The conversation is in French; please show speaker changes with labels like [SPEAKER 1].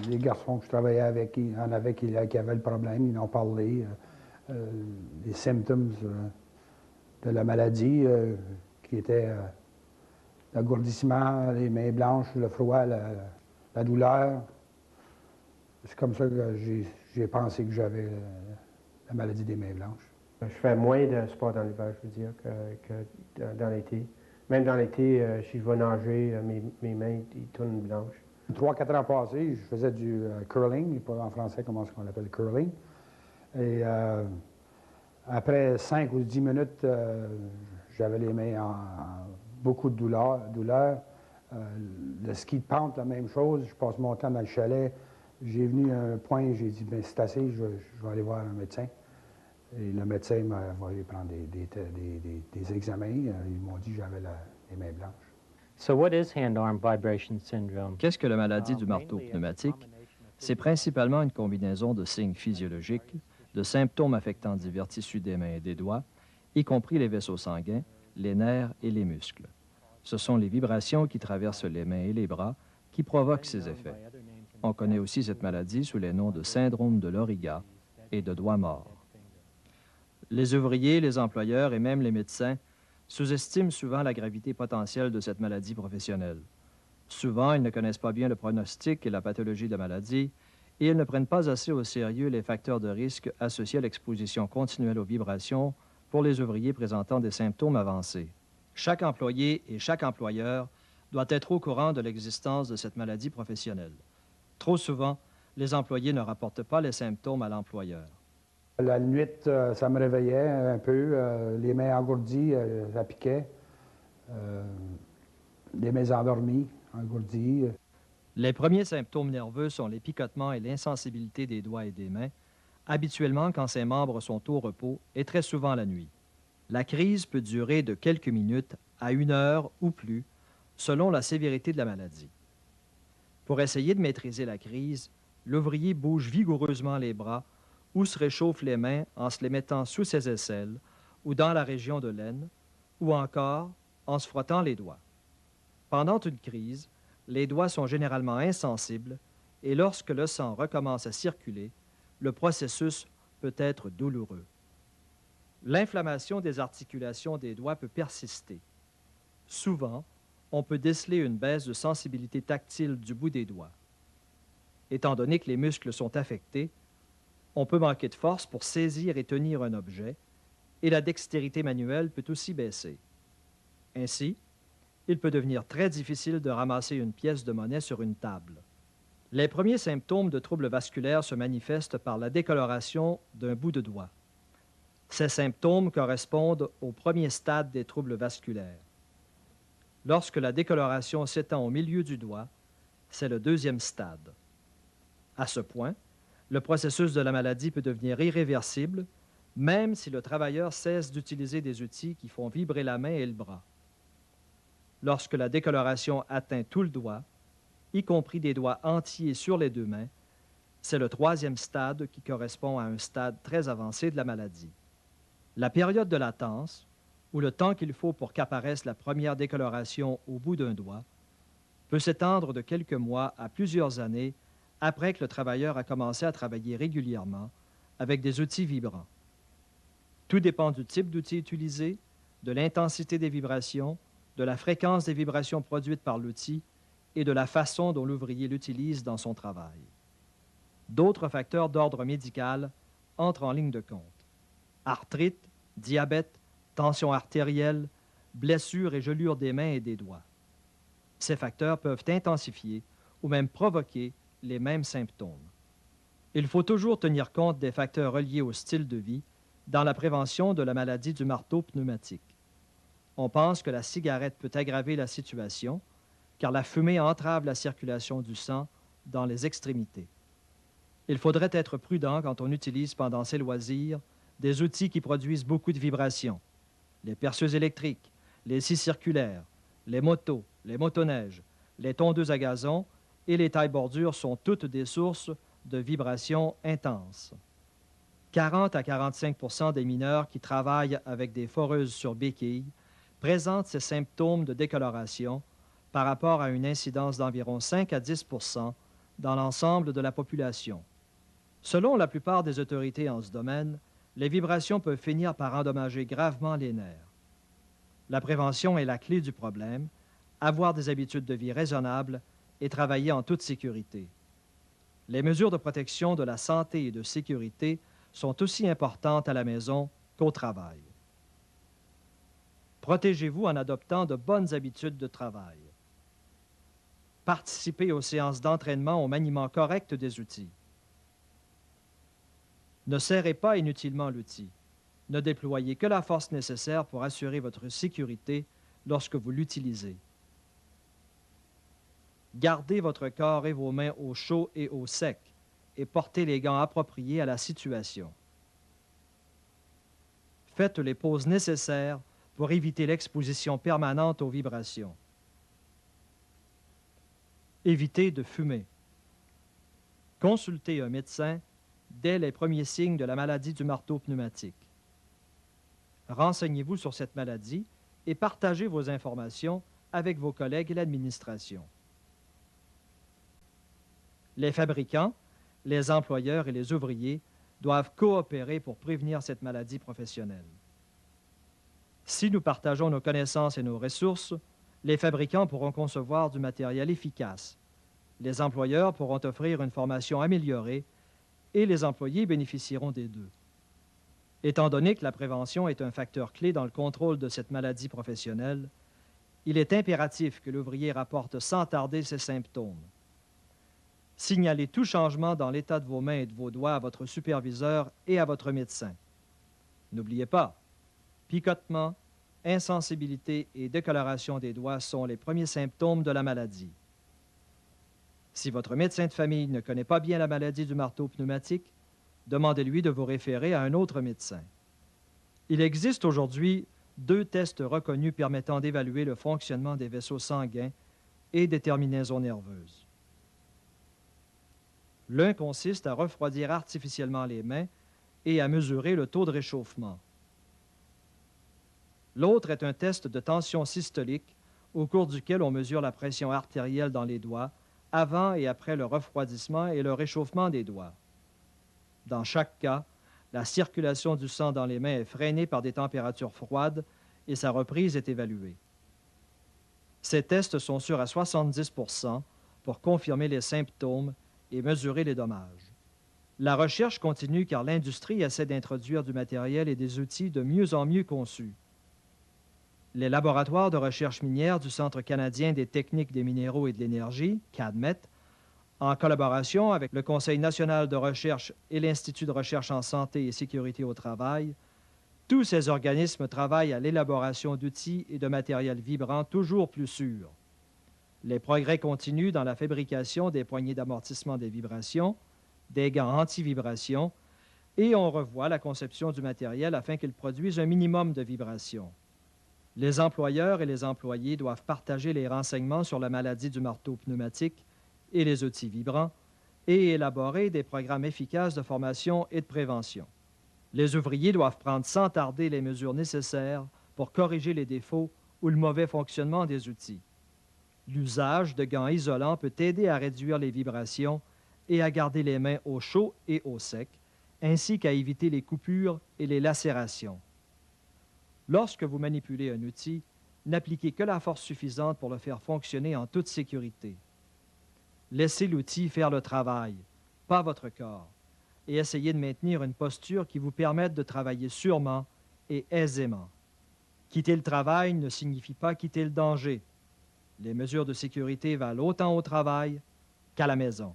[SPEAKER 1] Les garçons que je travaillais avec, il y en avait qui avaient le problème, ils en parlé. Les symptômes de la maladie qui étaient l'agourdissement, les mains blanches, le froid, la douleur. C'est comme ça que j'ai pensé que j'avais la maladie des mains blanches.
[SPEAKER 2] Je fais moins de sport dans l'hiver, je veux dire, que dans l'été. Même dans l'été, si je vais nager, mes mains ils tournent blanches.
[SPEAKER 1] 3-4 ans passés, je faisais du curling, pas en français comment est-ce qu'on appelle curling. Et après 5 ou 10 minutes, j'avais les mains en beaucoup de douleur. Le ski de pente, la même chose. Je passe mon temps dans le chalet. J'ai venu à un point, j'ai dit, bien, c'est assez, je vais aller voir un médecin. Et le médecin m'a envoyé prendre des examens. Ils m'ont dit que j'avais les mains blanches.
[SPEAKER 3] So what is hand-arm vibration syndrome?
[SPEAKER 4] Qu'est-ce que la maladie du marteau pneumatique? C'est principalement une combinaison de signes physiologiques, de symptômes affectant divers tissus des mains et des doigts, y compris les vaisseaux sanguins, les nerfs et les muscles. Ce sont les vibrations qui traversent les mains et les bras qui provoquent ces effets. On connaît aussi cette maladie sous les noms de syndrome de l'Auriga et de doigt mort. Les ouvriers, les employeurs et même les médecins sous-estiment souvent la gravité potentielle de cette maladie professionnelle. Souvent, ils ne connaissent pas bien le pronostic et la pathologie de la maladie et ils ne prennent pas assez au sérieux les facteurs de risque associés à l'exposition continuelle aux vibrations pour les ouvriers présentant des symptômes avancés. Chaque employé et chaque employeur doit être au courant de l'existence de cette maladie professionnelle. Trop souvent, les employés ne rapportent pas les symptômes à l'employeur.
[SPEAKER 1] La nuit, ça me réveillait un peu, les mains engourdies, ça piquait, les mains endormies, engourdies.
[SPEAKER 4] Les premiers symptômes nerveux sont les picotements et l'insensibilité des doigts et des mains, habituellement quand ces membres sont au repos et très souvent la nuit. La crise peut durer de quelques minutes à 1 heure ou plus, selon la sévérité de la maladie. Pour essayer de maîtriser la crise, l'ouvrier bouge vigoureusement les bras ou se réchauffe les mains en se les mettant sous ses aisselles ou dans la région de l'aine, ou encore en se frottant les doigts. Pendant une crise, les doigts sont généralement insensibles et lorsque le sang recommence à circuler, le processus peut être douloureux. L'inflammation des articulations des doigts peut persister. Souvent, on peut déceler une baisse de sensibilité tactile du bout des doigts. Étant donné que les muscles sont affectés, on peut manquer de force pour saisir et tenir un objet, et la dextérité manuelle peut aussi baisser. Ainsi, il peut devenir très difficile de ramasser une pièce de monnaie sur une table. Les premiers symptômes de troubles vasculaires se manifestent par la décoloration d'un bout de doigt. Ces symptômes correspondent au premier stade des troubles vasculaires. Lorsque la décoloration s'étend au milieu du doigt, c'est le deuxième stade. À ce point, le processus de la maladie peut devenir irréversible, même si le travailleur cesse d'utiliser des outils qui font vibrer la main et le bras. Lorsque la décoloration atteint tout le doigt, y compris des doigts entiers sur les 2 mains, c'est le 3e stade qui correspond à un stade très avancé de la maladie. La période de latence, ou le temps qu'il faut pour qu'apparaisse la première décoloration au bout d'un doigt, peut s'étendre de quelques mois à plusieurs années après que le travailleur a commencé à travailler régulièrement avec des outils vibrants. Tout dépend du type d'outil utilisé, de l'intensité des vibrations, de la fréquence des vibrations produites par l'outil et de la façon dont l'ouvrier l'utilise dans son travail. D'autres facteurs d'ordre médical entrent en ligne de compte. Arthrite, diabète, tension artérielle, blessures et gelures des mains et des doigts. Ces facteurs peuvent intensifier ou même provoquer les mêmes symptômes. Il faut toujours tenir compte des facteurs reliés au style de vie dans la prévention de la maladie du marteau pneumatique. On pense que la cigarette peut aggraver la situation, car la fumée entrave la circulation du sang dans les extrémités. Il faudrait être prudent quand on utilise pendant ses loisirs des outils qui produisent beaucoup de vibrations. Les perceuses électriques, les scies circulaires, les motos, les motoneiges, les tondeuses à gazon et les tailles-bordures sont toutes des sources de vibrations intenses. 40 à 45 des mineurs qui travaillent avec des foreuses sur béquilles présentent ces symptômes de décoloration par rapport à une incidence d'environ 5 à 10 dans l'ensemble de la population. Selon la plupart des autorités en ce domaine, les vibrations peuvent finir par endommager gravement les nerfs. La prévention est la clé du problème, avoir des habitudes de vie raisonnables et travailler en toute sécurité. Les mesures de protection de la santé et de sécurité sont aussi importantes à la maison qu'au travail. Protégez-vous en adoptant de bonnes habitudes de travail. Participez aux séances d'entraînement au maniement correct des outils. Ne serrez pas inutilement l'outil. Ne déployez que la force nécessaire pour assurer votre sécurité lorsque vous l'utilisez. Gardez votre corps et vos mains au chaud et au sec et portez les gants appropriés à la situation. Faites les pauses nécessaires pour éviter l'exposition permanente aux vibrations. Évitez de fumer. Consultez un médecin dès les premiers signes de la maladie du marteau pneumatique. Renseignez-vous sur cette maladie et partagez vos informations avec vos collègues et l'administration. Les fabricants, les employeurs et les ouvriers doivent coopérer pour prévenir cette maladie professionnelle. Si nous partageons nos connaissances et nos ressources, les fabricants pourront concevoir du matériel efficace. Les employeurs pourront offrir une formation améliorée et les employés bénéficieront des deux. Étant donné que la prévention est un facteur clé dans le contrôle de cette maladie professionnelle, il est impératif que l'ouvrier rapporte sans tarder ses symptômes. Signalez tout changement dans l'état de vos mains et de vos doigts à votre superviseur et à votre médecin. N'oubliez pas, picotement, insensibilité et décoloration des doigts sont les premiers symptômes de la maladie. Si votre médecin de famille ne connaît pas bien la maladie du marteau pneumatique, demandez-lui de vous référer à un autre médecin. Il existe aujourd'hui 2 tests reconnus permettant d'évaluer le fonctionnement des vaisseaux sanguins et des terminaisons nerveuses. L'un consiste à refroidir artificiellement les mains et à mesurer le taux de réchauffement. L'autre est un test de tension systolique au cours duquel on mesure la pression artérielle dans les doigts avant et après le refroidissement et le réchauffement des doigts. Dans chaque cas, la circulation du sang dans les mains est freinée par des températures froides et sa reprise est évaluée. Ces tests sont sûrs à 70% pour confirmer les symptômes et mesurer les dommages. La recherche continue car l'industrie essaie d'introduire du matériel et des outils de mieux en mieux conçus. Les laboratoires de recherche minière du Centre canadien des techniques des minéraux et de l'énergie, CADMET, en collaboration avec le Conseil national de recherche et l'Institut de recherche en santé et sécurité au travail, tous ces organismes travaillent à l'élaboration d'outils et de matériel vibrant toujours plus sûrs. Les progrès continuent dans la fabrication des poignées d'amortissement des vibrations, des gants anti-vibration, et on revoit la conception du matériel afin qu'il produise un minimum de vibrations. Les employeurs et les employés doivent partager les renseignements sur la maladie du marteau pneumatique et les outils vibrants et élaborer des programmes efficaces de formation et de prévention. Les ouvriers doivent prendre sans tarder les mesures nécessaires pour corriger les défauts ou le mauvais fonctionnement des outils. L'usage de gants isolants peut aider à réduire les vibrations et à garder les mains au chaud et au sec, ainsi qu'à éviter les coupures et les lacérations. Lorsque vous manipulez un outil, n'appliquez que la force suffisante pour le faire fonctionner en toute sécurité. Laissez l'outil faire le travail, pas votre corps, et essayez de maintenir une posture qui vous permette de travailler sûrement et aisément. Quitter le travail ne signifie pas quitter le danger. Les mesures de sécurité valent autant au travail qu'à la maison.